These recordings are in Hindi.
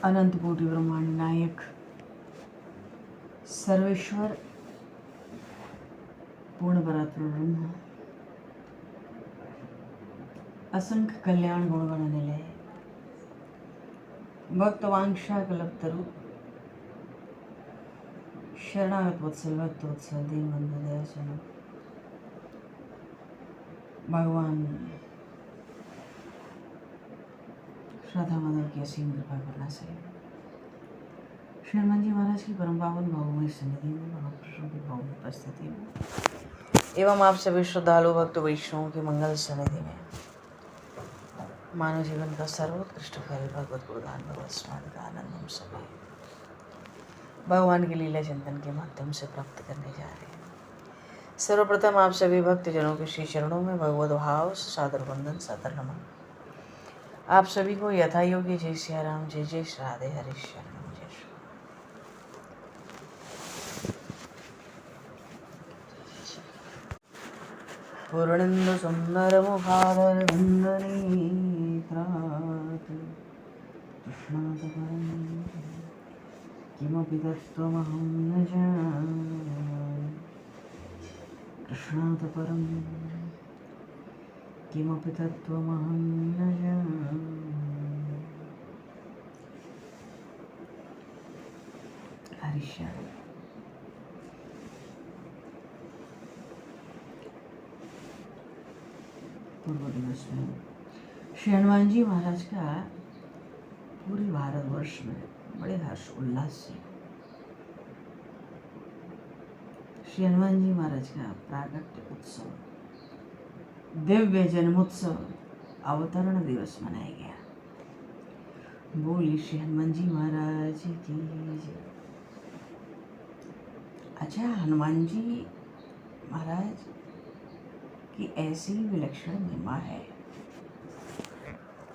अनंत कोटि ब्रह्मांड नायक सर्वेश्वर पूर्ण परात्पर ब्रह्म असंख्य कल्याण गुणगण निलय भक्तवांक्षा कल्पतरु शरणागत वत्सल भक्त वत्सल दीनबंधु दयाचरण भगवान श्रद्धा माधव की असीम कृपा करना से श्री हनुमान जी महाराज की परम पावन भावमयी सन्निधि में महापुरुषों की भाव उपस्थिति में एवं आप सभी श्रद्धालु भक्त वैष्णवों की मंगल सन्निधि में मानव जीवन का सर्वोत्कृष्ट फल भगवत गुणगान भगवत स्मरण का आनंद हम सभी भगवान की लीला चिंतन के माध्यम से प्राप्त करने जा रहे हैं। सर्वप्रथम आप सभी भक्तजनों के श्री चरणों में भगवत भाव सादर वंदन सादर नमन। आप सभी को यथा योग्य जय सिया राम, जय जय श्री राधे हरे शरण, जय श्री पूर्णेन्दु सुंदर मुखादर वंदनेत्रात् कृष्णातपरं किमपि तत्त्वमहं न जाने कृष्णातपरं किमपि तत्त्वमहं न जाने। हरिश्चंद्र पूर्व दिवस में श्री हनुमान जी महाराज का पूरे भारतवर्ष में बड़े हर्ष उल्लास से श्री हनुमान जी महाराज का प्राकट्य उत्सव, दिव्य जन्मोत्सव, अवतरण दिवस मनाया गया। बोली श्री हनुमान जी महाराज की जय। अच्छा, हनुमान जी महाराज की ऐसी विलक्षण महिमा है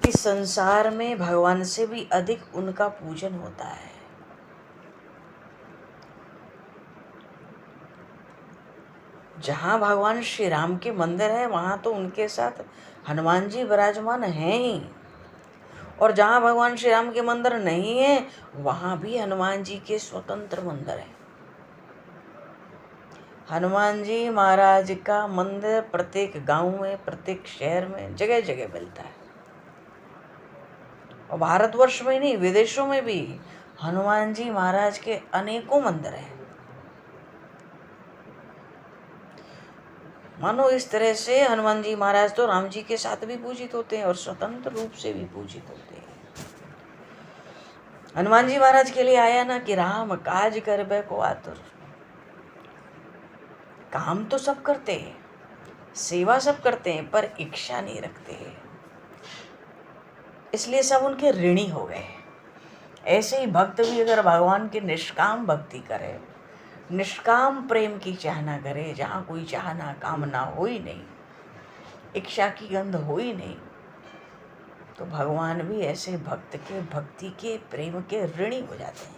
कि संसार में भगवान से भी अधिक उनका पूजन होता है। जहाँ भगवान श्री राम के मंदिर है वहाँ तो उनके साथ हनुमान जी विराजमान हैं ही, और जहाँ भगवान श्री राम के मंदिर नहीं है वहाँ भी हनुमान जी के स्वतंत्र मंदिर है। हनुमान जी महाराज का मंदिर प्रत्येक गांव में, प्रत्येक शहर में, जगह जगह मिलता है। और भारतवर्ष में नहीं, विदेशों में भी हनुमान जी महाराज के अनेकों मंदिर हैं। मानो इस तरह से हनुमान जी महाराज तो राम जी के साथ भी पूजित होते हैं और स्वतंत्र रूप से भी पूजित होते हैं। हनुमान जी महाराज के लिए आया ना कि राम काज करबे को आतुर। काम तो सब करते हैं, सेवा सब करते हैं, पर इच्छा नहीं रखते हैं, इसलिए सब उनके ऋणी हो गए। ऐसे ही भक्त भी अगर भगवान की निष्काम भक्ति करे, निष्काम प्रेम की चाहना करे, जहाँ कोई चाहना कामना हो ही नहीं, इच्छा की गंध हो ही नहीं, तो भगवान भी ऐसे भक्त के भक्ति के प्रेम के ऋणी हो जाते हैं।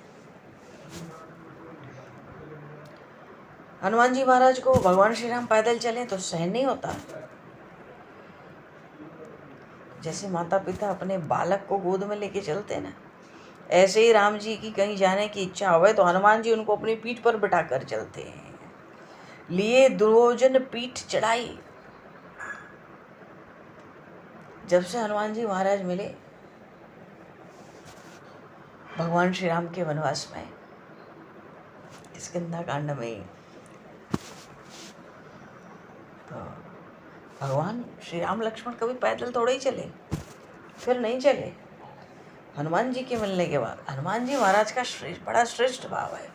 हनुमान जी महाराज को भगवान श्री राम पैदल चले तो सहन नहीं होता। जैसे माता पिता अपने बालक को गोद में लेके चलते ना, ऐसे ही राम जी की कहीं जाने की इच्छा हो तो हनुमान जी उनको अपनी पीठ पर बिठा कर चलते हैं। लिए दुर्योधन पीठ चढ़ाई। जब से हनुमान जी महाराज मिले भगवान श्री राम के वनवास में, किष्किंधा कांड में, तो भगवान श्री राम लक्ष्मण कभी पैदल थोड़े ही चले, फिर नहीं चले। हनुमान जी के मिलने के बाद हनुमान जी महाराज का बड़ा श्रेष्ठ भाव है,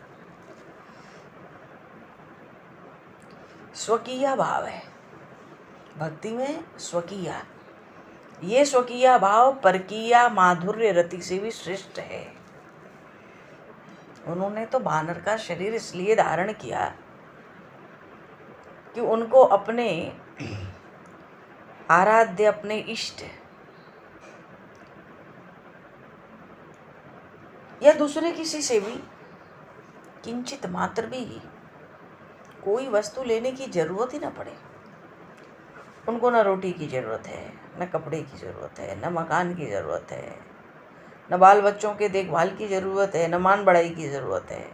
स्वकीय भाव है। भक्ति में स्वकीय, ये स्वकीय भाव परकीय माधुर्य रति से भी श्रेष्ठ है। उन्होंने तो वानर का शरीर इसलिए धारण किया कि उनको अपने आराध्य, अपने इष्ट या दूसरे किसी से भी किंचित मात्र भी कोई वस्तु लेने की जरूरत ही ना पड़े। उनको न रोटी की जरूरत है, न कपड़े की जरूरत है, न मकान की जरूरत है, न बाल बच्चों के देखभाल की ज़रूरत है, न मान बढ़ाई की ज़रूरत है।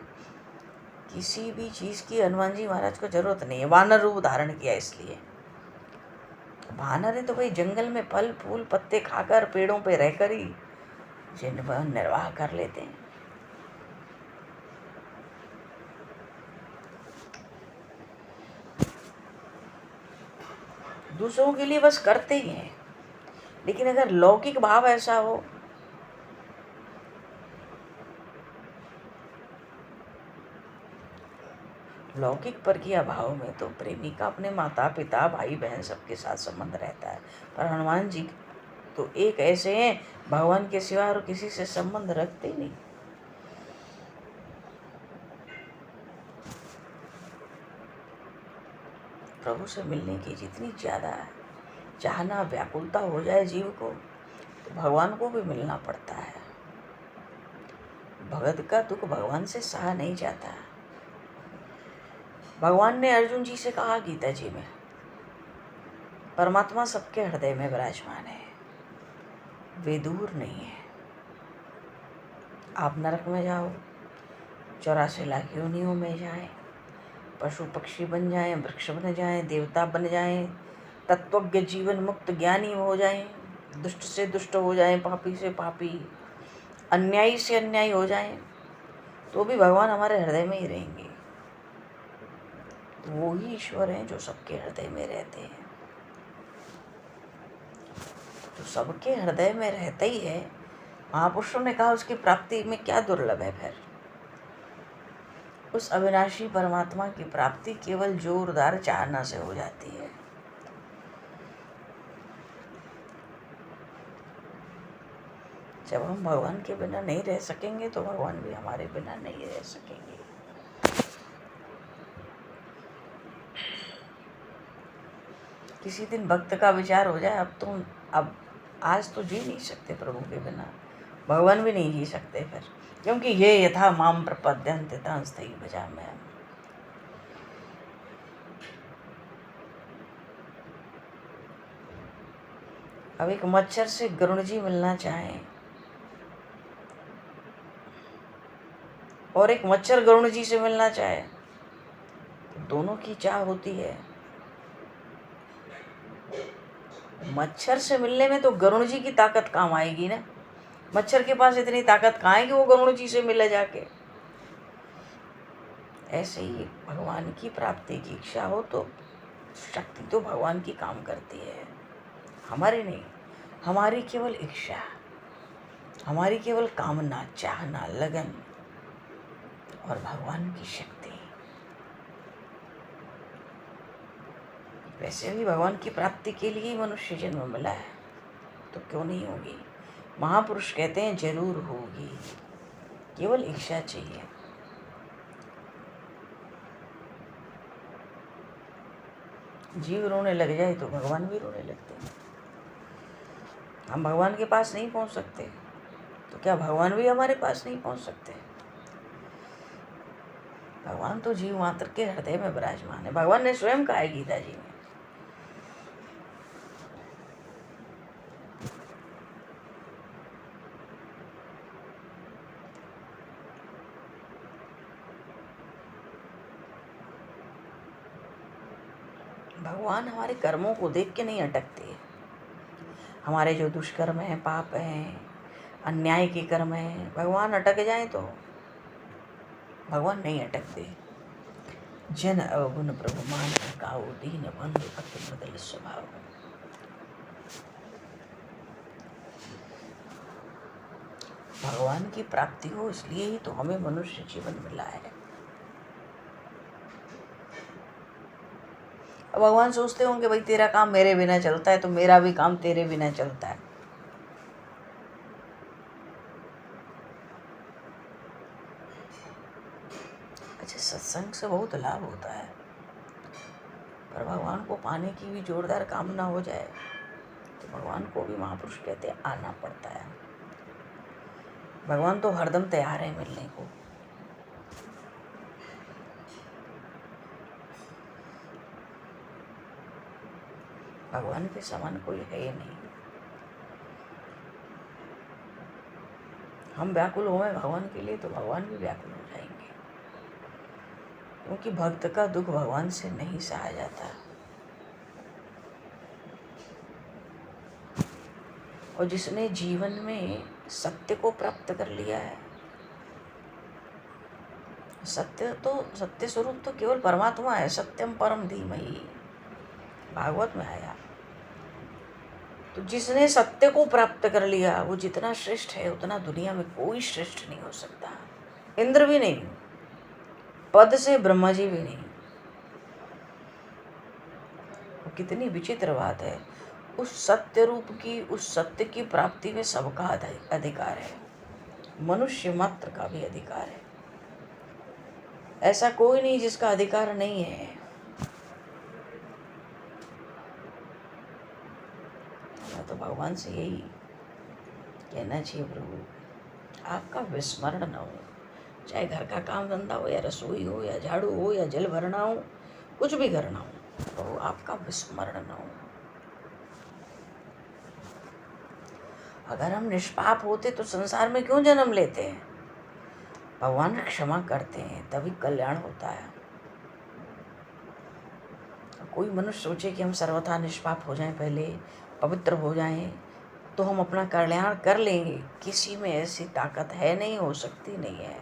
किसी भी चीज़ की हनुमान जी महाराज को ज़रूरत नहीं है। वानर रूप धारण किया इसलिए। वानर है तो भाई जंगल में फल फूल पत्ते खाकर पेड़ों पे रहकर ही जीवन निर्वाह कर लेते हैं। दूसरों के लिए बस करते ही हैं। लेकिन अगर लौकिक भाव ऐसा हो, लौकिक परकीय भाव में तो प्रेमी का अपने माता पिता भाई बहन सबके साथ संबंध रहता है। पर हनुमान जी तो एक ऐसे हैं, भगवान के सिवा और किसी से संबंध रखते ही नहीं। प्रभु से मिलने की जितनी ज़्यादा चाहना व्याकुलता हो जाए जीव को, तो भगवान को भी मिलना पड़ता है। भगत का दुख भगवान से सहा नहीं जाता। भगवान ने अर्जुन जी से कहा गीता जी में, परमात्मा सबके हृदय में विराजमान है, वे दूर नहीं है। आप नरक में जाओ, 84 लाख योनियों में जाएं, पशु पक्षी बन जाएं, वृक्ष बन जाएं, देवता बन जाएं, तत्वज्ञ जीवन मुक्त ज्ञानी हो जाएं, दुष्ट से दुष्ट हो जाएं, पापी से पापी, अन्यायी से अन्यायी हो जाएं, तो भी भगवान हमारे हृदय में ही रहेंगे। वो ही ईश्वर हैं जो सबके हृदय में रहते हैं। तो सबके हृदय में रहता ही है, महापुरुषों ने कहा उसकी प्राप्ति में क्या दुर्लभ है। फिर उस अविनाशी परमात्मा की प्राप्ति केवल जोरदार चाहना से हो जाती है। जब हम भगवान के बिना नहीं रह सकेंगे तो भगवान भी हमारे बिना नहीं रह सकेंगे। किसी दिन भक्त का विचार हो जाए, अब आज तो जी नहीं सकते प्रभु के बिना, भगवान भी नहीं जी सकते फिर, क्योंकि ये यथा माम प्रपद्यन्ते तंस्थैव भजाम्यहम्। अब एक मच्छर से गरुड़ जी मिलना चाहें और एक मच्छर गरुड़ जी से मिलना चाहे, तो दोनों की चाह होती है। मच्छर से मिलने में तो गरुड़ जी की ताकत काम आएगी ना। मच्छर के पास इतनी ताकत कहाँ है कि वो गरुड़ जी से मिले जाके। ऐसे ही भगवान की प्राप्ति की इच्छा हो तो शक्ति तो भगवान की काम करती है, हमारी नहीं। हमारी केवल इच्छा, हमारी केवल कामना, चाहना, लगन, और भगवान की शक्ति। वैसे भी भगवान की प्राप्ति के लिए मनुष्य जन्म मिला है, तो क्यों नहीं होगी। महापुरुष कहते हैं जरूर होगी, केवल इच्छा चाहिए। जीव रोने लग जाए तो भगवान भी रोने लगते हैं। हम भगवान के पास नहीं पहुंच सकते, तो क्या भगवान भी हमारे पास नहीं पहुंच सकते। भगवान तो जीव मात्र के हृदय में विराजमान है। भगवान ने स्वयं कहा है गीता जी में, भगवान हमारे कर्मों को देख के नहीं अटकते। हमारे जो दुष्कर्म हैं, पाप हैं, अन्याय के कर्म हैं, भगवान अटक जाए तो भगवान नहीं अटकते। जन अवगुण प्रभु मान काऊ, दीन बंधु अति बदल स्वभाव। भगवान की प्राप्ति हो इसलिए ही तो हमें मनुष्य जीवन मिला है। अब भगवान सोचते होंगे भाई तेरा काम मेरे बिना चलता है तो मेरा भी काम तेरे बिना चलता है। अच्छा, सत्संग से बहुत लाभ होता है, पर भगवान को पाने की भी जोरदार कामना हो जाए तो भगवान को भी महापुरुष कहते हैं आना पड़ता है। भगवान तो हरदम तैयार है मिलने को। भगवान के समान कोई है ही नहीं। हम व्याकुल हों भगवान के लिए तो भगवान भी व्याकुल हो जाएंगे, क्योंकि भक्त का दुख भगवान से नहीं सहा जाता। और जिसने जीवन में सत्य को प्राप्त कर लिया है, सत्य स्वरूप तो केवल परमात्मा है। सत्यम परम धीमहि, भागवत में आया। तो जिसने सत्य को प्राप्त कर लिया वो जितना श्रेष्ठ है उतना दुनिया में कोई श्रेष्ठ नहीं हो सकता। इंद्र भी नहीं, पद से ब्रह्मा जी भी नहीं। वो कितनी विचित्र बात है। उस सत्य रूप की, उस सत्य की प्राप्ति में सबका अधिकार है, मनुष्य मात्र का भी अधिकार है। ऐसा कोई नहीं जिसका अधिकार नहीं है। मैं तो भगवान से यही कहना चाहिए, प्रभु आपका विस्मरण न हो। चाहे घर का काम धंधा हो, या रसोई हो, या झाड़ू हो, या जल भरना हो, कुछ भी करना हो, प्रभु आपका विस्मरण न हो। अगर हम निष्पाप होते तो संसार में क्यों जन्म लेते हैं? भगवान क्षमा करते हैं तभी कल्याण होता है। कोई मनुष्य सोचे कि हम सर्वथा निष्पाप हो जाएं, पहले पवित्र हो जाएं, तो हम अपना कल्याण कर लेंगे। किसी में ऐसी ताकत है नहीं, हो सकती नहीं है।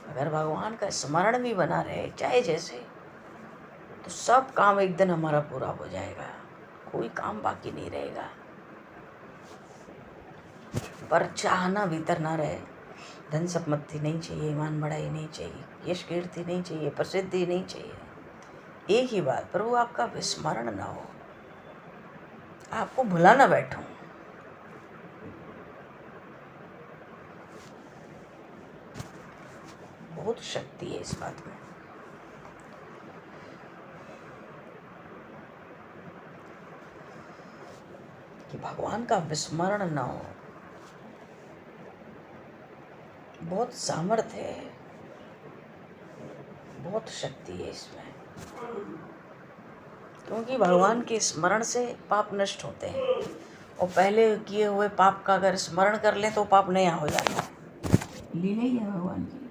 अगर भगवान का स्मरण भी बना रहे चाहे जैसे, तो सब काम एक दिन हमारा पूरा हो जाएगा, कोई काम बाकी नहीं रहेगा। पर चाहना भीतर ना रहे। धन संपत्ति नहीं चाहिए, मान बढ़ाई नहीं चाहिए, यश कीर्ति नहीं चाहिए, प्रसिद्धि नहीं चाहिए। एक ही बात, प्रभु आपका विस्मरण ना हो, आपको भुला ना बैठूं। बहुत शक्ति है इस बात में। कि भगवान का विस्मरण ना हो, बहुत सामर्थ्य है, बहुत शक्ति है इसमें। क्योंकि भगवान के स्मरण से पाप नष्ट होते हैं, और पहले किए हुए पाप का अगर स्मरण कर लें तो पाप नया हो जाता है। लीला ही है भगवान की।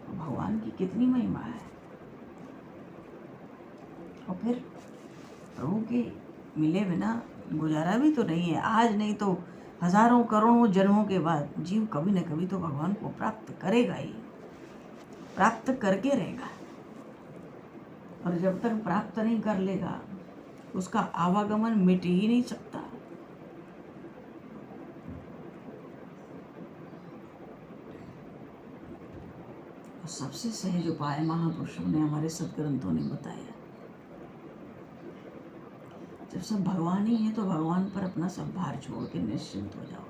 भगवान की कितनी महिमा है। और फिर प्रभु के मिले बिना गुजारा भी तो नहीं है। आज नहीं तो हजारों करोड़ों जन्मों के बाद जीव कभी न कभी तो भगवान को प्राप्त करेगा ही, प्राप्त करके रहेगा। और जब तक प्राप्त नहीं कर लेगा उसका आवागमन मिट ही नहीं सकता। सबसे सहज उपाय महापुरुषों ने, हमारे सदग्रंथों ने बताया। जब सब भगवान ही है तो भगवान पर अपना सब भार छोड़ के निश्चिंत हो जाओ।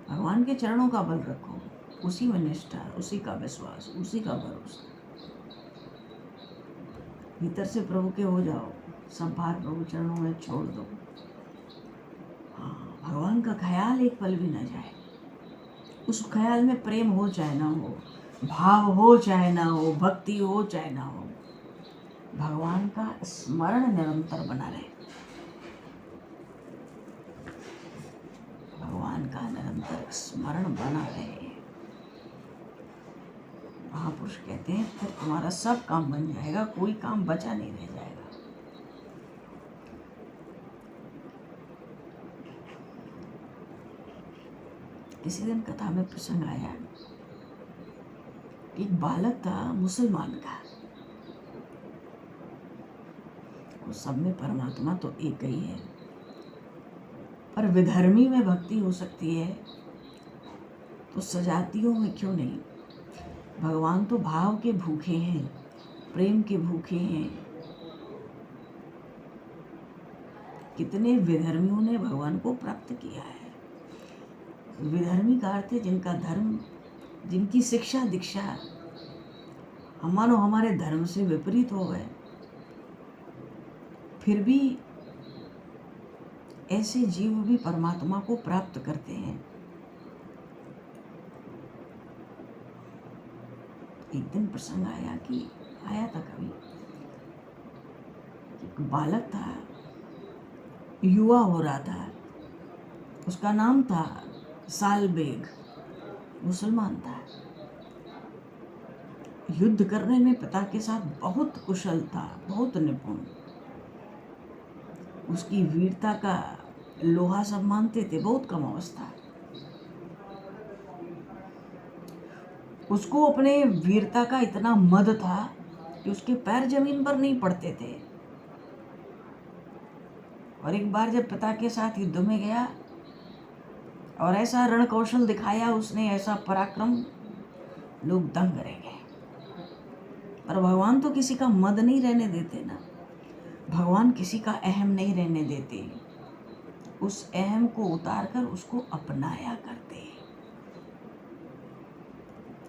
भगवान के चरणों का बल रखो, उसी में निष्ठा, उसी का विश्वास, उसी का भरोसा। भीतर से प्रभु के हो जाओ, सब भार प्रभु चरणों में छोड़ दो। हाँ, भगवान का ख्याल एक पल भी न जाए। उस ख्याल में प्रेम हो चाहे ना हो, भाव हो चाहे ना हो, भक्ति हो चाहे ना हो, भगवान का स्मरण निरंतर बना रहे। भगवान का निरंतर स्मरण बना रहे। महापुरुष कहते हैं फिर तुम्हारा सब काम बन जाएगा, कोई काम बचा नहीं रह जाएगा। किसी दिन कथा में प्रसंग आया, एक बालक था मुसलमान का। उस सब में परमात्मा तो एक ही है, पर विधर्मी में भक्ति हो सकती है तो सजातियों में क्यों नहीं। भगवान तो भाव के भूखे हैं, प्रेम के भूखे हैं। कितने विधर्मियों ने भगवान को प्राप्त किया है। विधर्मी का अर्थ है जिनका धर्म, जिनकी शिक्षा दीक्षा मानो हमारे धर्म से विपरीत हो गए, फिर भी ऐसे जीव भी परमात्मा को प्राप्त करते हैं। एक दिन प्रसंग आया कि आया था कभी, एक बालक था, युवा हो रहा था, उसका नाम था सालबेग, मुसलमान था, युद्ध करने में पिता के साथ बहुत कुशल था, बहुत निपुण, उसकी वीरता का लोहा सब मानते थे, बहुत कम अवस्था। उसको अपने वीरता का इतना मद था कि उसके पैर जमीन पर नहीं पड़ते थे। और एक बार जब पिता के साथ युद्ध में गया और ऐसा रण कौशल दिखाया उसने, ऐसा पराक्रम, लोग दंग रह गए। पर भगवान तो किसी का मद नहीं रहने देते ना, भगवान किसी का अहम नहीं रहने देते, उस अहम को उतार कर उसको अपनाया करते।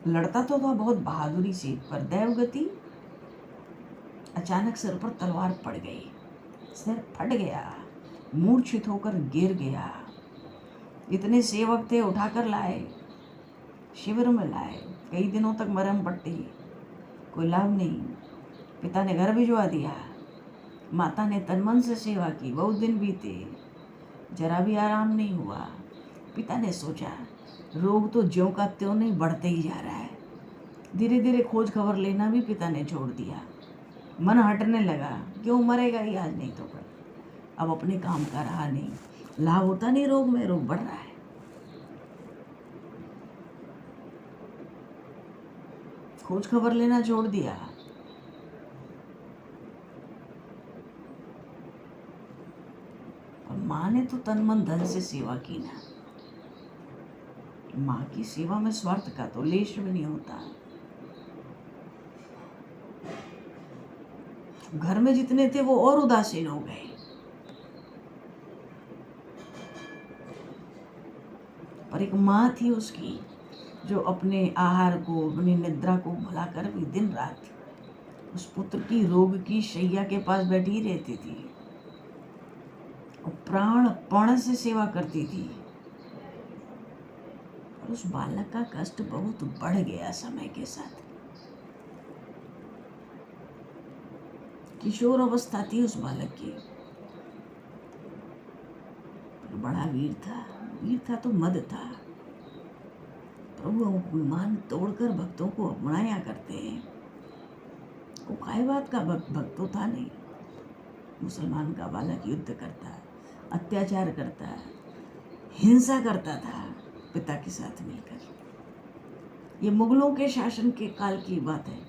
लड़ता तो था बहुत बहादुरी से, पर दैवगति, अचानक सिर पर तलवार पड़ गई, सिर फट गया, मूर्छित होकर गिर गया। इतने सेवक थे, उठाकर लाए, शिविर में लाए, कई दिनों तक मरहम पट्टी, कोई लाभ नहीं। पिता ने घर भिजवा दिया, माता ने तन मन से सेवा की, बहुत दिन बीते, जरा भी आराम नहीं हुआ। पिता ने सोचा रोग तो ज्यों का त्यों नहीं बढ़ते ही जा रहा है। धीरे धीरे खोज खबर लेना भी पिता ने छोड़ दिया, मन हटने लगा, क्यों मरेगा ही आज नहीं तो कल, अब अपने काम का रहा नहीं, लाभ होता नहीं रोग में, रोग बढ़ रहा है। खोज खबर लेना छोड़ दिया। और माँ ने तो तन मन धन से सेवा की ना, माँ की सेवा में स्वार्थ का तो लेश भी नहीं होता। घर में जितने थे वो और उदासीन हो गए। पर एक माँ थी उसकी, जो अपने आहार को, अपनी निद्रा को भुलाकर भी दिन रात उस पुत्र की रोग की शैया के पास बैठी रहती थी और प्राणपण से सेवा करती थी। और उस बालक का कष्ट बहुत बढ़ गया समय के साथ। किशोर अवस्था थी उस बालक की, बड़ा वीर था, वीर था तो मद था। प्रभु अभिमान तोड़कर भक्तों को अपनाया करते हैं। वो काय बात का भक्त तो था नहीं। मुसलमान का बालक युद्ध करता, अत्याचार करता, हिंसा करता था पिता के साथ मिलकर। ये मुगलों के शासन के काल की बात है।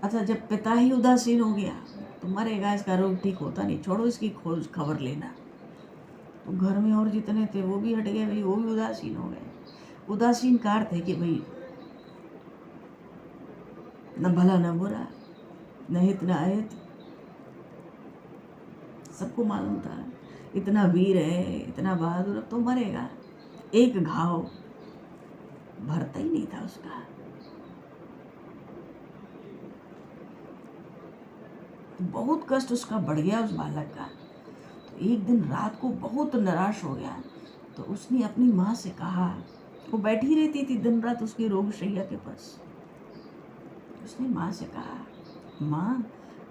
अच्छा, जब पिता ही उदासीन हो गया तो मरेगा, इसका रोग ठीक होता नहीं, छोड़ो इसकी खोज खबर लेना। तो घर में और जितने थे वो भी हट गए भाई, वो भी उदासीन हो गए। उदासीन का अर्थ है कि भाई न भला न बुरा, न हित न अहित, सबको मालूम था इतना वीर है, इतना बहादुर, अब तो मरेगा। एक घाव भरता ही नहीं था उसका। बहुत कष्ट उसका बढ़ गया उस बालक का। तो एक दिन रात को बहुत निराश हो गया, तो उसने अपनी माँ से कहा, वो बैठी रहती थी दिन रात उसकी रोग शैया के पास। उसने माँ से कहा, माँ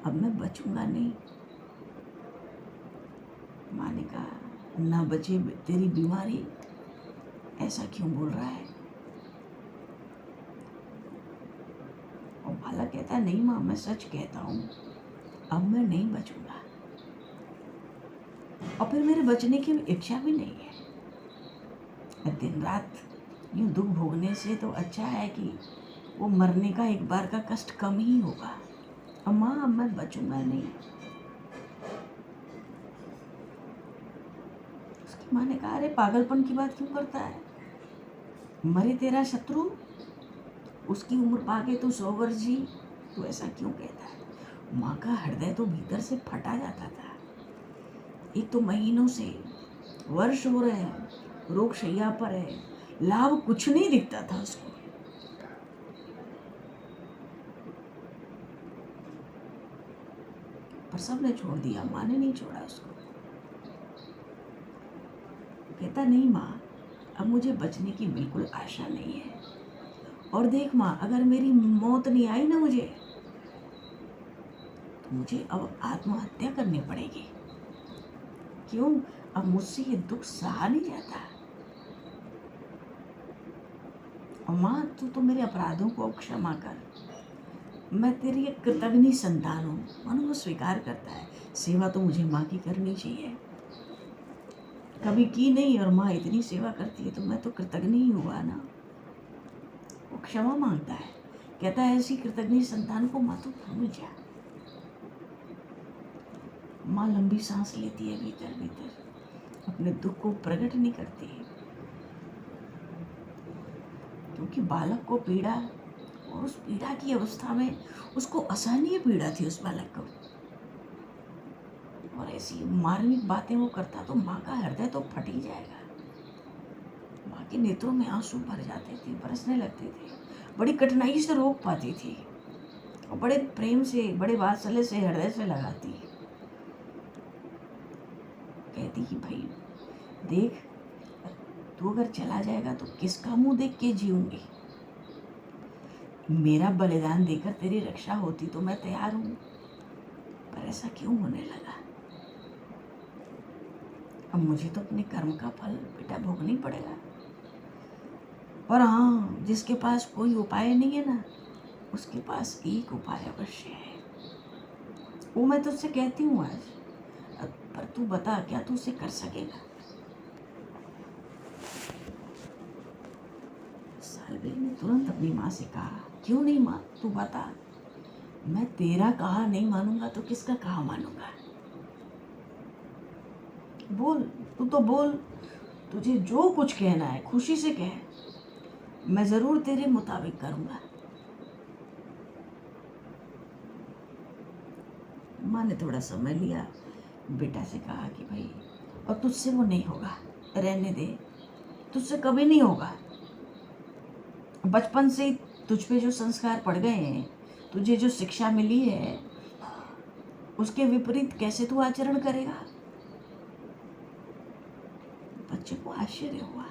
अब मैं बचूंगा नहीं। माँ ने कहा, ना बचे तेरी बीमारी, ऐसा क्यों बोल रहा है? और बालक कहता है, नहीं माँ, मैं सच कहता हूँ, अब मैं नहीं बचूंगा, और फिर मेरे बचने की इच्छा भी नहीं है। दिन रात यूं दुख भोगने से तो अच्छा है कि वो मरने का एक बार का कष्ट कम ही होगा। अम्मा अब मैं बचूंगा नहीं। उसकी माँ ने कहा, अरे पागलपन की बात क्यों करता है? मरे तेरा शत्रु, उसकी उम्र पाके तो 100 वर्ष जी, तो ऐसा क्यों कहता है? माँ का हृदय तो भीतर से फटा जाता था। एक तो महीनों से, वर्ष हो रहे हैं, रोग शैया पर है, लाभ कुछ नहीं दिखता था उसको। पर सबने छोड़ दिया, माँ ने नहीं छोड़ा उसको। कहता, नहीं माँ, अब मुझे बचने की बिल्कुल आशा नहीं है, और देख माँ, अगर मेरी मौत नहीं आई ना मुझे, तो मुझे अब आत्महत्या करनी पड़ेगी। क्यों? अब मुझसे ये दुख सहा नहीं जाता। और माँ, तू तो मेरे अपराधों को क्षमा कर। मैं तेरी एक कृतज्ञ संतान हूँ। मानो वो स्वीकार करता है, सेवा तो मुझे माँ की करनी चाहिए। कभी की नहीं और माँ इतनी सेवा करती है, तो मैं तो कृतज्ञ ही हुआ ना। वो क्षमा मांगता है, कहता है ऐसी कृतज्ञ संतान को माँ तो भूल जा। माँ लंबी सांस लेती है भीतर भीतर, अपने दुख को प्रकट नहीं करती है, क्योंकि बालक को पीड़ा, और उस पीड़ा की अवस्था में उसको असहनीय पीड़ा थी उस बालक को। और ऐसी मार्मिक बातें वो करता तो माँ का हृदय तो फट ही जाएगा। माँ के नेत्रों में आंसू भर जाते थे, बरसने लगते थे, बड़ी कठिनाई से रोक पाती थी, और बड़े प्रेम से, बड़े वात्सल्य से हृदय से लगाती। कहती कि भाई देख, तू अगर चला जाएगा तो किसका मुंह देख के जीऊंगी। मेरा बलिदान देकर तेरी रक्षा होती तो मैं तैयार हूं, पर ऐसा क्यों होने लगा। अब मुझे तो अपने कर्म का फल बेटा भोगना ही पड़ेगा। और हाँ, जिसके पास कोई उपाय नहीं है ना, उसके पास एक उपाय अवश्य है। वो मैं तुझसे कहती हूँ आज, पर तू बता, क्या तू उसे कर सकेगा। सालवेल ने तुरंत अपनी माँ से कहा, क्यों नहीं माँ, तू बता। मैं तेरा कहा नहीं मानूंगा तो किसका कहा मानूंगा। बोल, तू तो बोल, तुझे जो कुछ कहना है खुशी से कह, मैं जरूर तेरे मुताबिक करूंगा। माँ ने थोड़ा समय लिया, बेटा से कहा कि भाई, और तुझसे वो नहीं होगा, रहने दे, तुझसे कभी नहीं होगा। बचपन से तुझ पे जो संस्कार पड़ गए हैं, तुझे जो शिक्षा मिली है, उसके विपरीत कैसे तू आचरण करेगा। बच्चे को आश्चर्य हुआ,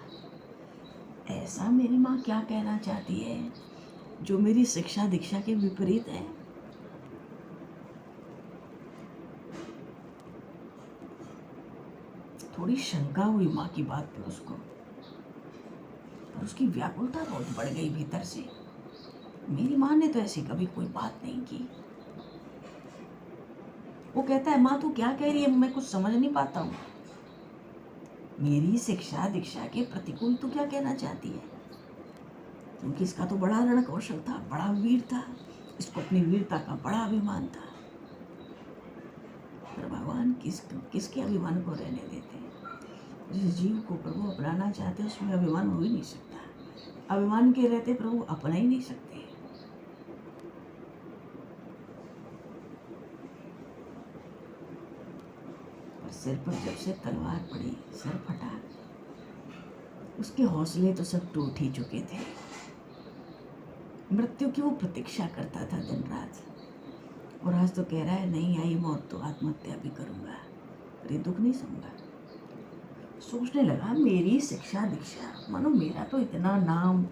ऐसा मेरी माँ क्या कहना चाहती है जो मेरी शिक्षा दीक्षा के विपरीत है। थोड़ी शंका हुई माँ की बात पे उसको, पर उसकी व्याकुलता बहुत बढ़ गई भीतर से। मेरी माँ ने तो ऐसी कभी कोई बात नहीं की। वो कहता है, माँ तू क्या कह रही है, मैं कुछ समझ नहीं पाता हूँ। मेरी शिक्षा दीक्षा के प्रतिकूल तू क्या कहना चाहती है। क्योंकि इसका तो बड़ा रण कौशल था, बड़ा वीर था, इसको अपनी वीरता का बड़ा अभिमान था। पर भगवान किसके अभिमान को रहने देते हैं। जिस जीव को प्रभु अपनाना चाहते उसमें अभिमान हो ही नहीं सकता। अभिमान के रहते प्रभु अपना ही नहीं सकते। पर सिर पर जब से तलवार पड़ी, सर फटा, उसके हौसले तो सब टूट ही चुके थे। मृत्यु की वो प्रतीक्षा करता था दिन रात, और आज तो कह रहा है, नहीं आई मौत तो आत्महत्या भी करूंगा, पर ये दुख नहीं सहूंगा। सोचने लगा, मेरी शिक्षा दीक्षा, मानो मेरा तो इतना नाम,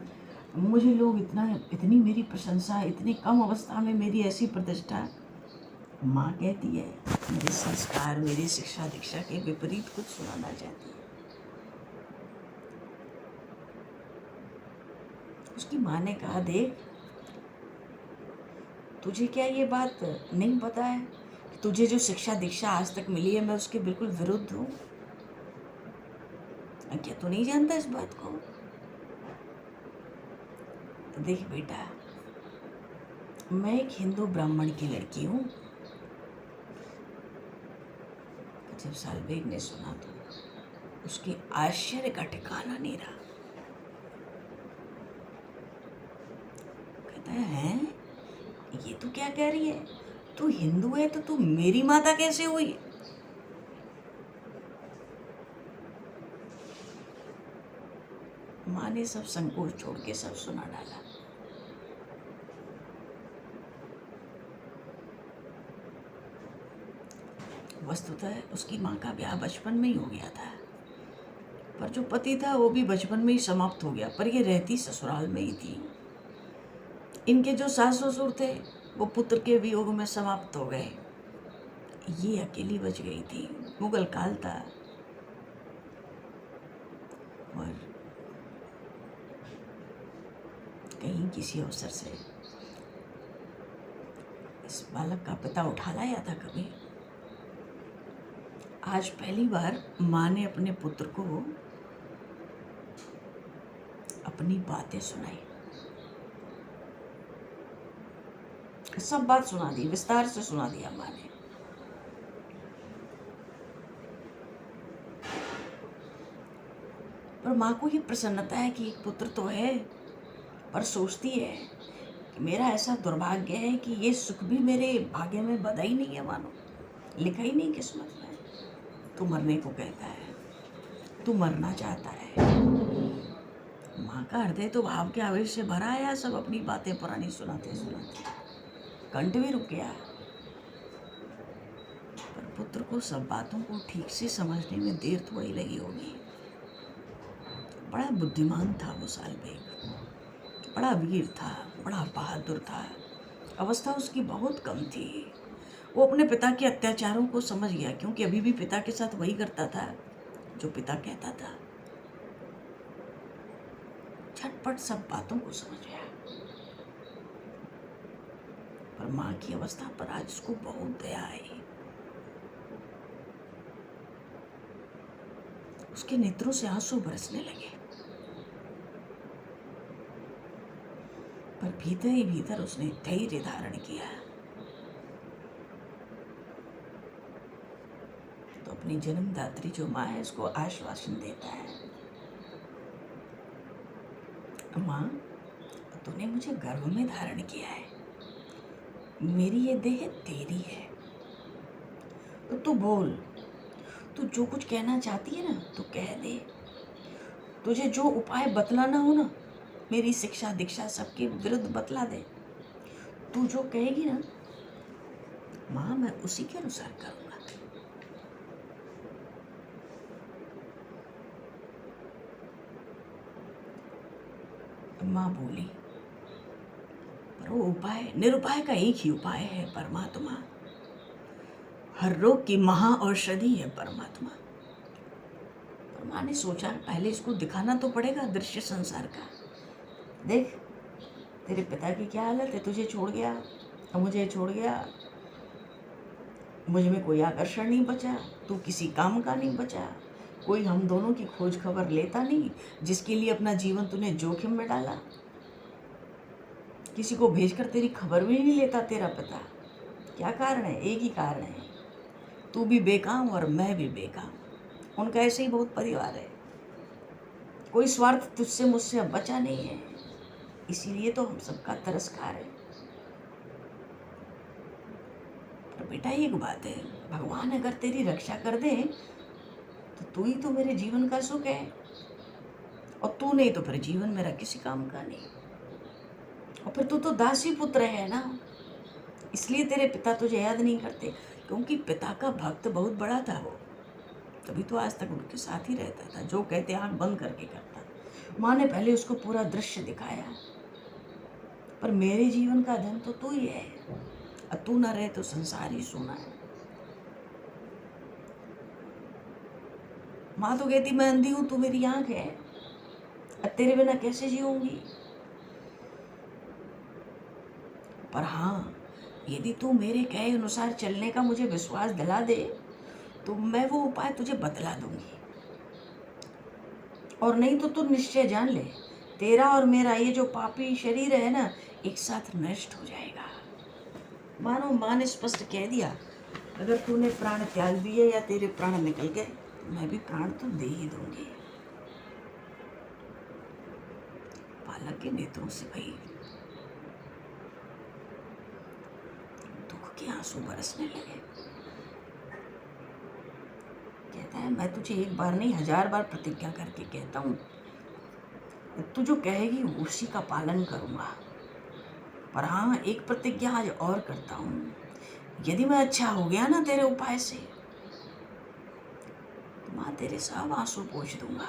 मुझे लोग इतनी मेरी प्रशंसा, इतनी कम अवस्था में मेरी ऐसी प्रतिष्ठा। माँ कहती है, मेरे संस्कार, मेरी शिक्षा दीक्षा के विपरीत कुछ सुनाना चाहती है। उसकी माँ ने कहा, देख, तुझे क्या ये बात नहीं पता है कि तुझे जो शिक्षा दीक्षा आज तक मिली है, मैं उसके बिल्कुल विरुद्ध हूँ। क्या तू नहीं जानता इस बात को। देख बेटा, मैं एक हिंदू ब्राह्मण की लड़की हूँ। जब सालवेग ने सुना तो उसके आश्चर्य का ठिकाना नहीं रहा। कहता है, ये तू क्या कह रही है, तू हिंदू है तो तू मेरी माता कैसे हुई। माँ ने सब संकोच छोड़ के सब सुना डाला। वस्तुतः उसकी माँ का ब्याह बचपन में ही हो गया था, पर जो पति था वो भी बचपन में ही समाप्त हो गया, पर ये रहती ससुराल में ही थी। इनके जो सास ससुर थे वो पुत्र के वियोग में समाप्त हो गए। ये अकेली बच गई थी। मुगल काल था और कहीं किसी अवसर से इस बालक का पिता उठा लाया था कभी। आज पहली बार माँ ने अपने पुत्र को अपनी बातें सुनाई, सब बात सुना दी, विस्तार से सुना दिया माँ ने। पर माँ को ये प्रसन्नता है कि एक पुत्र तो है, पर सोचती है कि मेरा ऐसा दुर्भाग्य है कि ये सुख भी मेरे भाग्य में बधा ही नहीं है, मानो लिखा ही नहीं किस्मत में। तू मरने को कहता है, तू मरना चाहता है। माँ का हृदय तो भाव के आवेश से भरा आया, सब अपनी बातें पुरानी सुनाते सुनाते कंठ भी रुक गया। पर पुत्र को सब बातों को ठीक से समझने में देर थोड़ी लगी होगी। बड़ा बुद्धिमान था वो सालबेग, बड़ा वीर था, बड़ा बहादुर था। अवस्था उसकी बहुत कम थी। वो अपने पिता के अत्याचारों को समझ गया, क्योंकि अभी भी पिता के साथ वही करता था जो पिता कहता था। झटपट सब बातों को समझ गया। पर माँ की अवस्था पर आज उसको बहुत दया आई। उसके नेत्रों से आंसू बरसने लगे। पर भीतर ही भीतर उसने धैर्य धारण किया। तो अपनी जन्मदात्री जो माँ है उसको आश्वासन देता है, माँ तूने मुझे गर्भ में धारण किया है, मेरी ये देह तेरी है, तो तू बोल, तू जो कुछ कहना चाहती है ना तो कह दे। तुझे जो उपाय बतलाना हो ना, मेरी शिक्षा दीक्षा सबके विरुद्ध बतला दे। तू जो कहेगी ना माँ, मैं उसी के अनुसार करूँगा। माँ बोली, पर वो उपाय निरुपाय का एक ही उपाय है, परमात्मा। हर रोग की महा औषधि है परमात्मा। पर माँ ने सोचा पहले इसको दिखाना तो पड़ेगा दृश्य संसार का। देख तेरे पिता की क्या हालत है, तुझे छोड़ गया, मुझे छोड़ गया, मुझ में कोई आकर्षण नहीं बचा, तू किसी काम का नहीं बचा, कोई हम दोनों की खोज खबर लेता नहीं, जिसके लिए अपना जीवन तूने जोखिम में डाला। किसी को भेजकर तेरी खबर भी नहीं लेता तेरा पिता। क्या कारण है? एक ही कारण है, तू भी बेकाम और मैं भी बेकाम। उनका ऐसे ही बहुत परिवार है, कोई स्वार्थ तुझसे मुझसे अब बचा नहीं है, इसीलिए तो हम सबका तिरस्कार है। पर बेटा एक बात है, भगवान अगर तेरी रक्षा कर दे तो तू ही तो मेरे जीवन का सुख है, और तू नहीं तो फिर जीवन मेरा किसी काम का नहीं। और फिर तू तो दासी पुत्र है ना, इसलिए तेरे पिता तुझे याद नहीं करते, क्योंकि पिता का भक्त बहुत बड़ा था वो, तभी तो आज तक उनके साथ ही रहता था, जो कहते आंख बंद करके करता। माँ ने पहले उसको पूरा दृश्य दिखाया, पर मेरे जीवन का धन तो तू ही है, और तू ना रहे तो संसार ही सोना है। माँ तो कहती मैं अंधी हूं, तू मेरी आंख है, अब तेरे बिना कैसे जीऊंगी। पर हाँ, यदि तू मेरे कहे अनुसार चलने का मुझे विश्वास दिला दे तो मैं वो उपाय तुझे बतला दूंगी, और नहीं तो तू निश्चय जान ले, तेरा और मेरा ये जो पापी शरीर है ना, एक साथ नष्ट हो जाएगा। मानो माँ ने स्पष्ट कह दिया, अगर तूने प्राण त्याग दिए या तेरे प्राण निकल गए तो मैं भी प्राण तो दे ही दूंगी। बालक के नेत्रों से भाई दुख के आंसू बरसने लगे। कहता है मैं तुझे एक बार नहीं 1000 बार प्रतिज्ञा करके कहता हूँ, तू जो कहेगी उसी का पालन करूँगा। पर हाँ, एक प्रतिज्ञा आज और करता हूँ, यदि मैं अच्छा हो गया ना तेरे उपाय से तो माँ तेरे सब आंसू पोंछ दूंगा।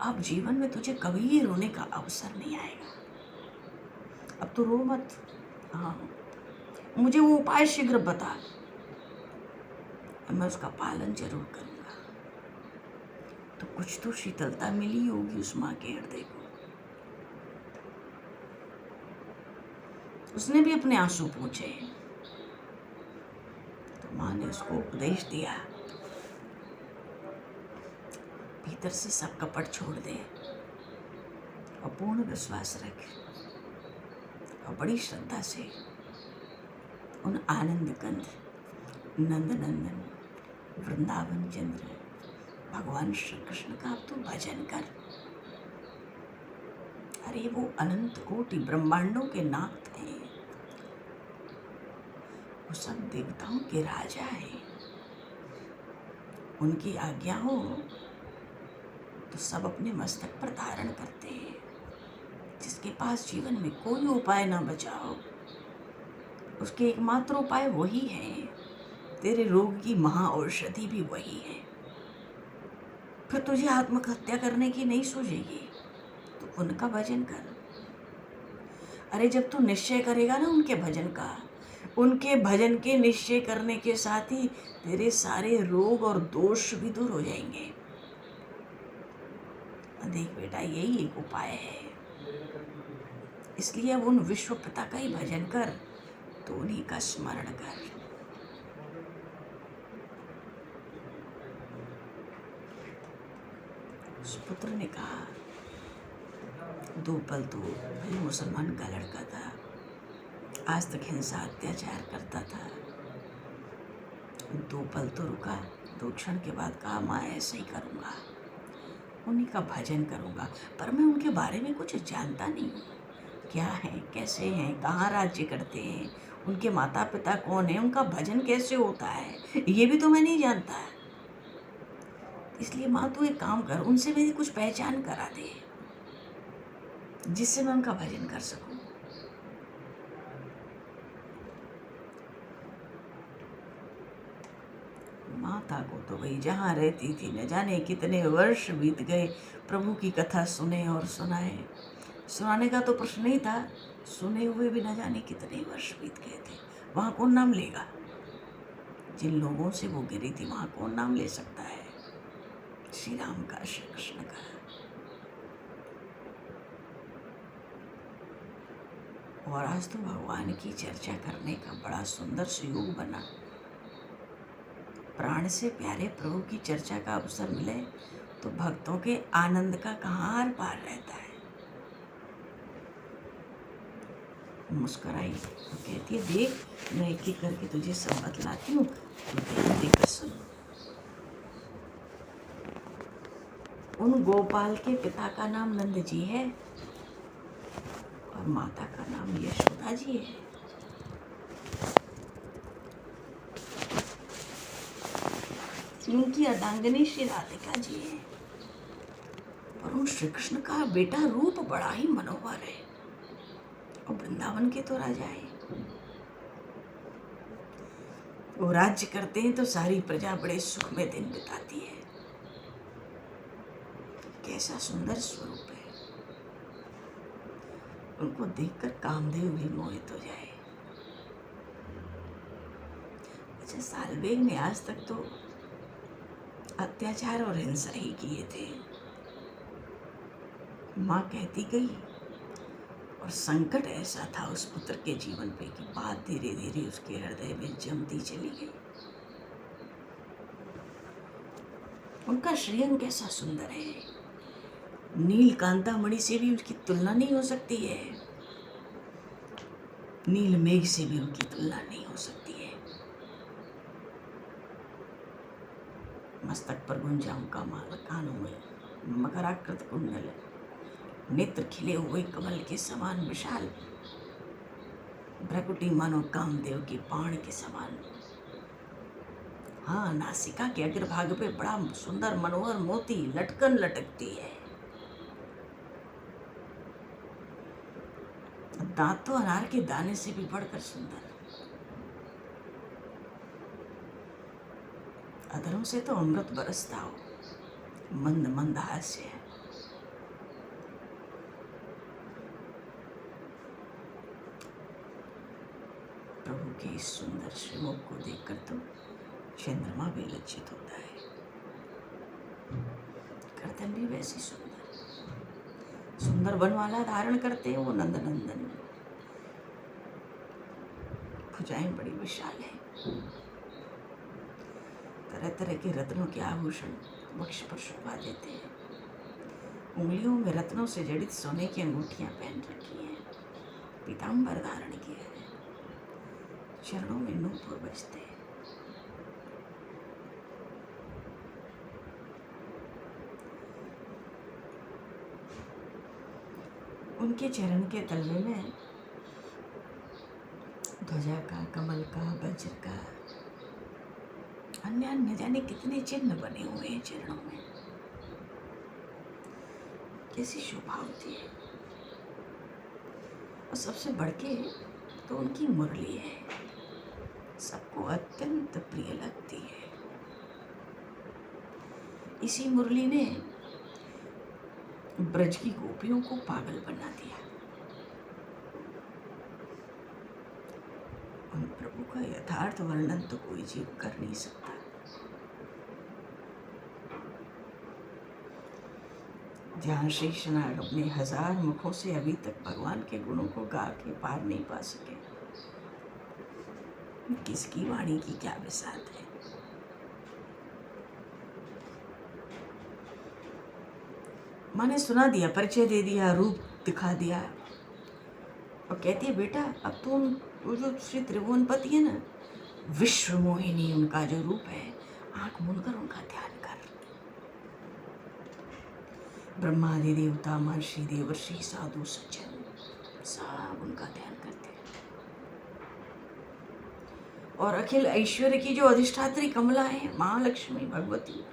अब जीवन में तुझे कभी रोने का अवसर नहीं आएगा। अब तो रो मत, हाँ मुझे वो उपाय शीघ्र बता, मैं उसका पालन जरूर करूँगा। तो कुछ तो शीतलता मिली होगी उस माँ के हृदय को। उसने भी अपने आंसू पूछे, तो माँ ने उसको उपदेश दिया, भीतर से सब कपट छोड़ दे और पूर्ण विश्वास रख और बड़ी श्रद्धा से उन आनंद कंद, नंद नंदन, वृंदावन चंद्र भगवान श्री कृष्ण का अब तू भजन कर। अरे वो अनंत कोटि ब्रह्मांडों के नाथ हैं, वो सब देवताओं के राजा हैं, उनकी आज्ञा हो तो सब अपने मस्तक पर धारण करते हैं। जिसके पास जीवन में कोई उपाय ना बचा हो, उसके एकमात्र उपाय वही है। तेरे रोग की महाऔषधि भी वही है। फिर तुझे आत्महत्या करने की नहीं सूझेगी तो उनका भजन कर। अरे जब तू निश्चय करेगा ना उनके भजन का, उनके भजन के निश्चय करने के साथ ही तेरे सारे रोग और दोष भी दूर हो जाएंगे। देख बेटा, यही एक उपाय है। इसलिए अब उन विश्व पिता का ही भजन कर, तो उन्हीं का स्मरण कर। उस पुत्र ने कहा, दो पल तो भाई मुसलमान का लड़का था, आज तक हिंसा अत्याचार करता था। दो पल तो रुका, दो क्षण के बाद कहा मैं ऐसे ही करूँगा, उन्हीं का भजन करूँगा। पर मैं उनके बारे में कुछ जानता नहीं हूँ, क्या है, कैसे हैं, कहाँ राज्य करते हैं, उनके माता पिता कौन है, उनका भजन कैसे होता है, ये भी तो मैं नहीं जानता। इसलिए माँ तू एक काम कर, उनसे मेरी कुछ पहचान करा दे जिससे मैं उनका भजन कर सकूं। माता को तो भाई जहाँ रहती थी न जाने कितने वर्ष बीत गए, प्रभु की कथा सुने और सुनाए। सुनाने का तो प्रश्न नहीं था, सुने हुए भी न जाने कितने वर्ष बीत गए थे। वहाँ कौन नाम लेगा? जिन लोगों से वो गिरी थी वहाँ कौन नाम ले सकता है? श्री राम का, श्री कृष्ण का। और आज तो भगवान की चर्चा करने का बड़ा सुंदर सुयोग बना। प्राण से प्यारे प्रभु की चर्चा का अवसर मिले तो भक्तों के आनंद का कहाँ आर पार रहता है। मुस्कुराई तो कहती है, देख मैं एक एक करके तुझे सब बतलाती हूँ, तो ध्यान देकर सुन। उन गोपाल के पिता का नाम नंद जी है और माता का नाम यशोदा जी है। उनकी अर्धांगिनी श्री राधिका जी है। और उन श्री कृष्ण का बेटा रूप बड़ा ही मनोहर है और वृंदावन के तो राजा है। वो राज्य करते हैं तो सारी प्रजा बड़े सुख में दिन बिताती है। कैसा सुंदर स्वरूप है, उनको देखकर कामदेव भी मोहित हो जाए। अच्छा, सालबेग ने आज तक तो अत्याचार और हिंसा ही किए थे। माँ कहती गई और संकट ऐसा था उस पुत्र के जीवन पे कि बात धीरे धीरे उसके हृदय में जमती चली गई। उनका श्रीअंग कैसा सुंदर है, नील कांतामणि से भी उसकी तुलना नहीं हो सकती है, नील मेघ से भी उनकी तुलना नहीं हो सकती है। मस्तक पर गुंजाओं का माला, कानों में मकराकृत कुंडल, नेत्र खिले हुए कमल के समान विशाल, भ्रकुटी मानो कामदेव के बाण के समान। हाँ, नासिका के अग्रभाग पे बड़ा सुंदर मनोहर मोती लटकन लटकती है। दांत तो अनार के दाने से भी बढ़कर सुंदर। अधरों से तो अमृत बरसता हो, मंद मंद हास्य। प्रभु के इस सुंदर श्रीमुख को देखकर तो चंद्रमा भी लज्जित होता है। गर्दन भी वैसी सुंदर, सुंदर बनवाला धारण करते हैं वो नंदनंदन। भुजाएं बड़ी विशाल है, तरह तरह के रत्नों के आभूषण वक्ष पर शोभा देते हैं। उंगलियों में रत्नों से जड़ित सोने की अंगूठियां पहन रखी हैं, पीताम्बर धारण किया है, चरणों में नूपुर बजते हैं। उनके चरण के तलवे में ध्वजा का, कमल का, वज्र का, अन्य अन्य जाने कितने चिन्ह बने हुए हैं चरणों में। कैसी शोभा होती है। और सबसे बढ़ के तो उनकी मुरली है, सबको अत्यंत प्रिय लगती है। इसी मुरली ने ब्रज की गोपियों को पागल बना दिया। उन प्रभु का यथार्थ वर्णन तो कोई जीव कर नहीं सकता। ध्यान शेषनाग अपने 1000 मुखों से अभी तक भगवान के गुणों को गा के पार नहीं पा सके। किसकी वाणी की क्या विसात है। माँ ने सुना दिया, परिचय दे दिया, रूप दिखा दिया और कहती है बेटा अब तो वो जो श्री त्रिभुवनपति है ना, विश्व मोहिनी उनका जो रूप है, आंख मूंदकर उनका ध्यान कर। ब्रह्मादि देवता, महर्षि, देवर्षि, साधु, सज्जन सब उनका ध्यान करते हैं। और अखिल ऐश्वर्य की जो अधिष्ठात्री कमला है, महालक्ष्मी भगवती,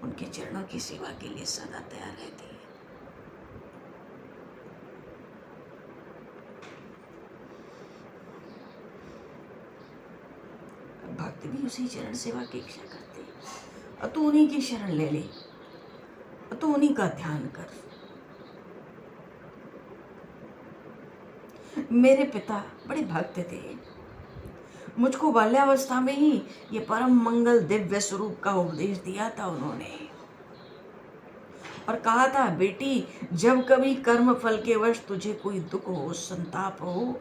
उनके चरणों की सेवा के लिए सदा तैयार रहती है। भक्त भी उसी चरण सेवा की इच्छा करते हैं। और तू उन्हीं की शरण ले ले, और तू उन्हीं का ध्यान कर। मेरे पिता बड़े भक्त थे, मुझको बाल्यावस्था में ही ये परम मंगल दिव्य स्वरूप का उपदेश दिया था उन्होंने, और कहा था बेटी जब कभी कर्म फल के वश तुझे कोई दुख हो, संताप हो,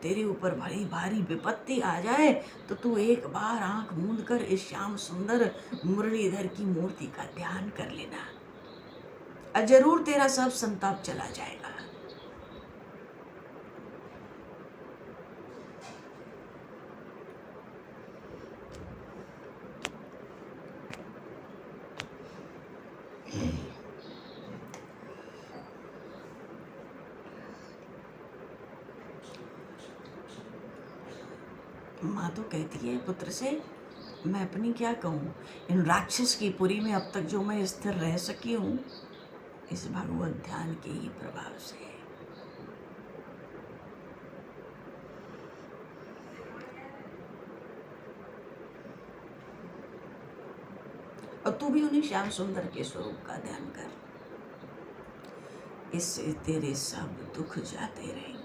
तेरे ऊपर बड़ी भारी विपत्ति आ जाए, तो तू एक बार आंख मूंद कर इस श्याम सुंदर मुरलीधर की मूर्ति का ध्यान कर लेना, और जरूर तेरा सब संताप चला जाएगा। माँ तो कहती है पुत्र से, मैं अपनी क्या कहूँ, इन राक्षस की पुरी में अब तक जो मैं स्थिर रह सकी हूँ, इस भगवत ध्यान के ही प्रभाव से। और तू भी उन्हीं श्याम सुंदर के स्वरूप का ध्यान कर, इससे तेरे सब दुख जाते रहेंगे।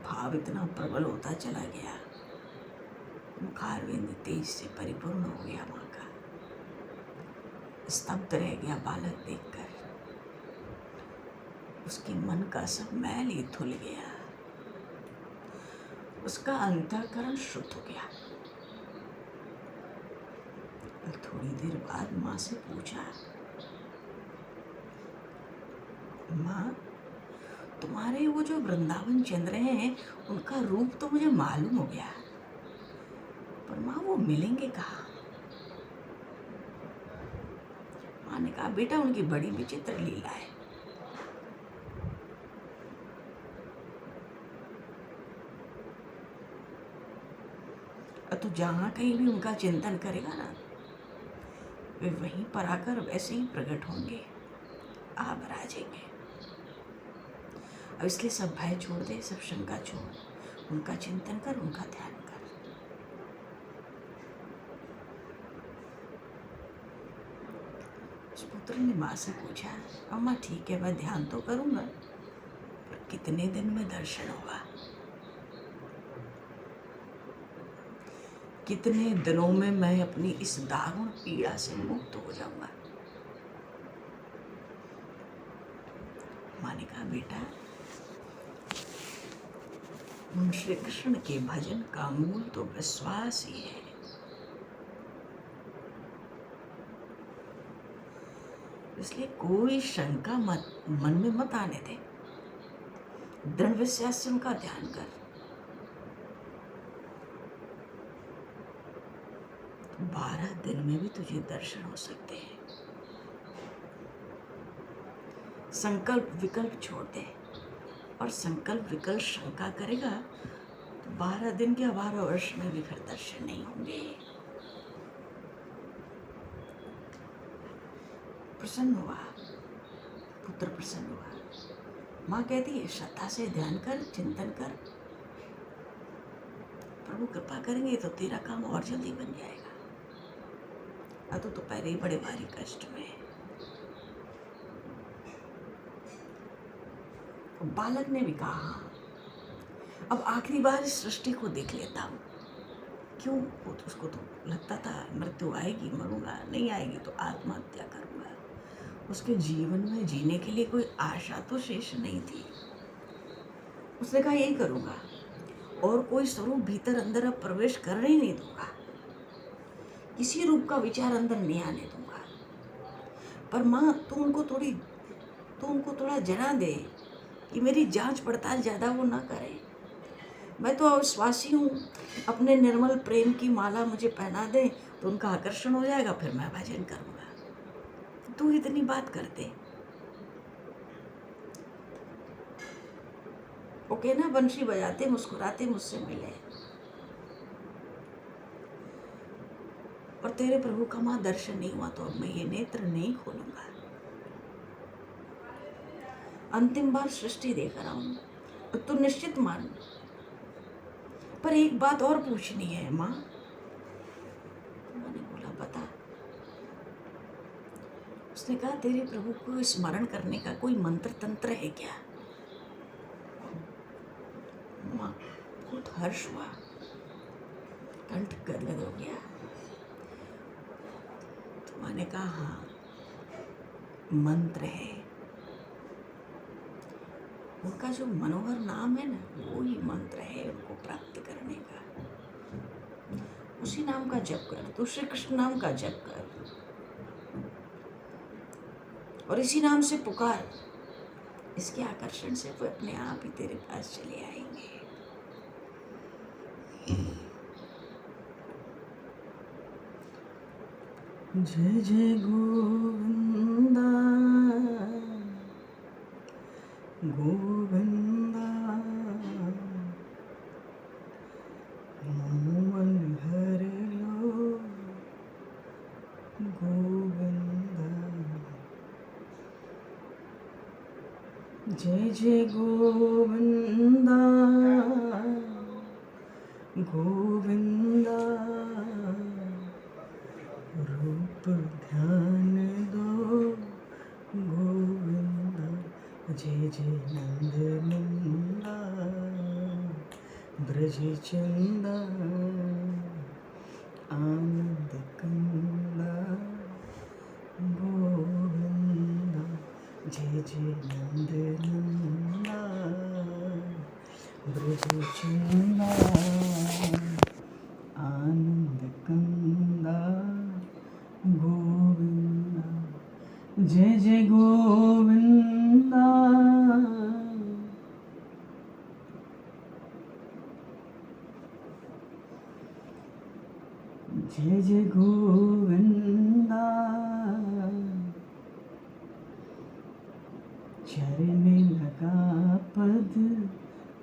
भाव इतना प्रबल होता चला गया, मुखारविंद तेज से परिपूर्ण हो गया। माँ का स्तब्ध रह गया बालक देखकर, उसके मन का सब मैल ही धुल गया, उसका अंतःकरण शुद्ध हो गया। थोड़ी देर बाद माँ से पूछा, माँ तुम्हारे वो जो वृंदावन चंद्र हैं, उनका रूप तो मुझे मालूम हो गया, पर माँ वो मिलेंगे कहाँ? माँ ने कहा बेटा उनकी बड़ी विचित्र लीला है। तो जहाँ कहीं भी उनका चिंतन करेगा ना, वे वहीं पर आकर वैसे ही प्रकट होंगे, आ बराजेंगे। अब इसलिए सब भय छोड़ दे, सब शंका छोड़, उनका चिंतन कर, उनका ध्यान कर। उस पुत्र ने माँ से पूछा, अम्मा ठीक है मैं ध्यान तो करूँगा, पर कितने दिन में दर्शन होगा? कितने दिनों में मैं अपनी इस दारुण पीड़ा से मुक्त हो जाऊंगा? माँ ने कहा, बेटा श्री कृष्ण के भजन का मूल तो विश्वास ही है। इसलिए कोई शंका मन में मत आने दे, दृढ़ विश्वास से उनका ध्यान कर। 12 दिन में भी तुझे दर्शन हो सकते हैं। संकल्प विकल्प छोड़ दे, और संकल्प विकल्प शंका करेगा तो 12 दिन के 12 वर्ष में भी फिर दर्शन नहीं होंगे। प्रसन्न हुआ, पुत्र प्रसन्न हुआ। माँ कहती है, श्रद्धा से ध्यान कर, चिंतन कर, प्रभु कृपा करेंगे तो तेरा काम और जल्दी बन जाएगा। तो पहले ही बड़े भारी कष्ट में है। बालक ने भी कहा, अब आखिरी बार इस सृष्टि को देख लेता हूँ। क्यों? वो तो उसको तो लगता था मृत्यु आएगी, मरूंगा, नहीं आएगी तो आत्महत्या करूंगा। उसके जीवन में जीने के लिए कोई आशा तो शेष नहीं थी। उसने कहा यही करूंगा, और कोई स्वरूप भीतर अंदर अब प्रवेश करने ही नहीं दूंगा, किसी रूप का विचार अंदर नहीं आने दूंगा। पर माँ तू उनको थोड़ा जना दे कि मेरी जांच पड़ताल ज़्यादा वो ना करे। मैं तो अविश्वासी हूँ, अपने निर्मल प्रेम की माला मुझे पहना दे तो उनका आकर्षण हो जाएगा, फिर मैं भजन करूँगा। तू इतनी बात कर दे। ओके ना, बंशी बजाते मुस्कुराते मुझसे मिले, और तेरे प्रभु का माँ दर्शन नहीं हुआ तो अब मैं ये नेत्र नहीं खोलूंगा। अंतिम बार सृष्टि देख रहा हूँ, तू निश्चित मान, पर एक बात और पूछनी है माँ। मैंने बोला बता। उसने कहा, तेरे प्रभु को स्मरण करने का कोई मंत्र तंत्र है क्या? माँ बहुत हर्ष हुआ, कंठ गदगद हो गया। तो मैंने कहा, हाँ मंत्र है। उनका जो मनोहर नाम है ना, वो ही मंत्र है उनको प्राप्त करने का। उसी नाम का जप कर, तो श्री कृष्ण नाम का जप कर, और इसी नाम से पुकार। इसके आकर्षण से वो अपने आप ही तेरे पास चले आएंगे। जय जय गोविंदा गोविंदा, मोहन हर लो गोविंदा। जय जय गोविंदा गोविंदा, रूप ध्यान दो गोविंदा। जय जय नंद नंदा ब्रज चंदा, आनंद कंदा गोविंदा। जय जय नंद नंदा ब्रज चंदा, आनंद कंदा गोविंदा। जय जय गोविंदा जय जय गोविंदा। चरण लगा पद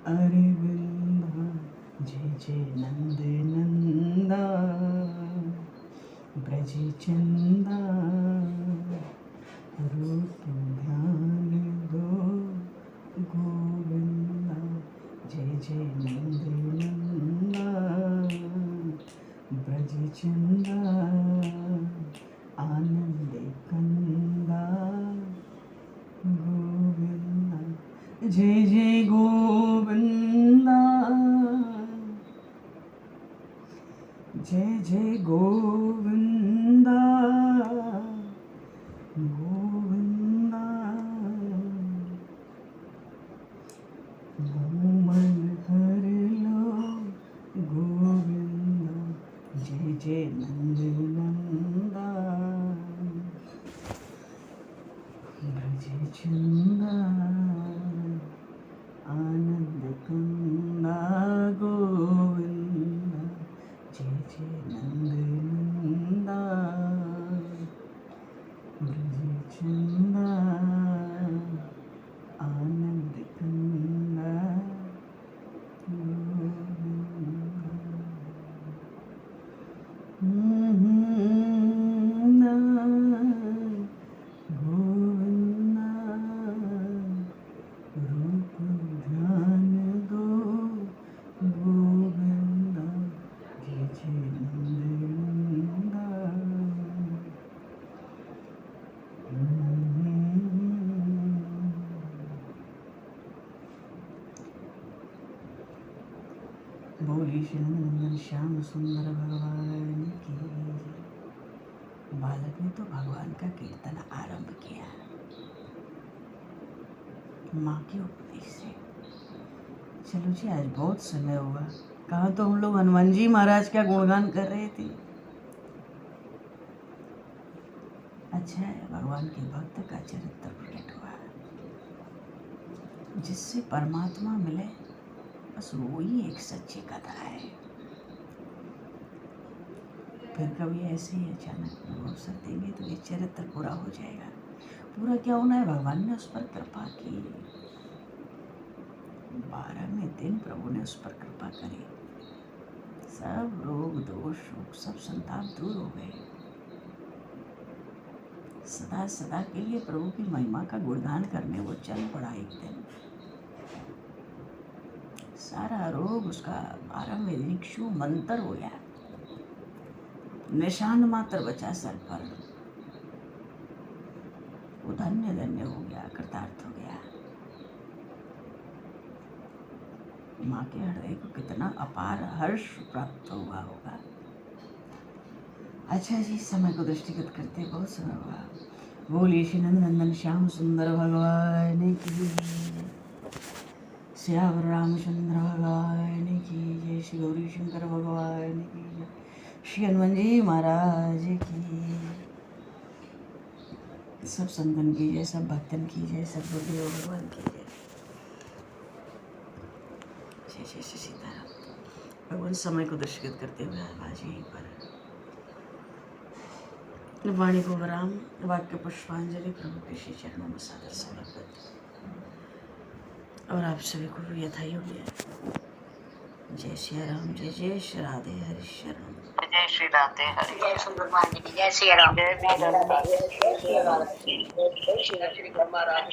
अरविंदा, जय जय नंद नंदा ब्रज चंदा, रूप ध्यान दो गोविंदा। जय जय नंद नंदा ब्रज चंदा, आनंद आनंद कंदा गोविंदा, जय जय गोविंदा, जय जय गोविंदा, गोविंदा, मन हर लो गोविंदा, जय जय नंद नंदा, ब्रज चंदा, आनंद कंदा गोविंदा, जय जय नंद नंदा, ब्रज चंदा, आनंद कंदा गोविंदा, गोविंदा, रूप ध्यान दो गोविंदा, जय जय नंदा, बोली श्री नंदन श्याम सुंदर भगवान की जय। बालक ने तो भगवान का कीर्तन आरंभ किया माँ के उपदेश से। चलो जी, आज बहुत समय हुआ। कहा तो हम लोग हनुमान जी महाराज का गुणगान कर रहे थे। अच्छा है, भगवान के भक्त का चरित्र प्रकट हुआ, जिससे परमात्मा मिले, बस वो ही एक सच्ची कथा है। फिर कभी ऐसे ही अचानक अवसर देंगे तो ये चरित्र पूरा हो जाएगा। पूरा क्या होना है, भगवान ने उस पर कृपा की। 12वें दिन प्रभु ने उस पर कृपा करी, सब रोग दोष शोक सब संताप दूर हो गए। सदा सदा के लिए प्रभु की महिमा का गुणगान करने वो चल पड़ा। एक दिन सारा रोग उसका 12वें दिन क्षु मंतर हो गया, निशान मात्र बचा सर पर। वो धन्य धन्य हो गया, कृतार्थ हो गया। माँ के हृदय को कितना अपार हर्ष प्राप्त हुआ होगा। अच्छा जी, समय को दृष्टिगत करते बहुत समय हुआ। बोलिए श्री नंदन श्याम सुंदर भगवान की, श्यावर रामचंद्र भगवान की जय, श्री गौरी शंकर भगवान की जय, श्री हनुमान जी महाराज की, सब संतन की जय, सब भक्तन की जय, सब गुरुदेव भगवान की जय। जय जय श्री सीताराम। भगवान समय को दृष्टिगत करते हुए आज यहीं पर वाणी को विराम, वाक्य पुष्पांजलि प्रभु के श्री चरणों में सादर समर्पित। और आप सभी को यथा योग्य जय श्री राम, जय जय श्री राधे हरि शरण, जय श्री राधे हरि, जय सुंदर मान जी, जय श्री राम, जय श्री राम, जय श्री राम महाराज।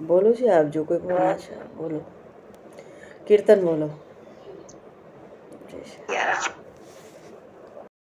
बोलो जी, आप जो कोई बोलना चाहे बोलो, कीर्तन बोलो। जय श्री राम।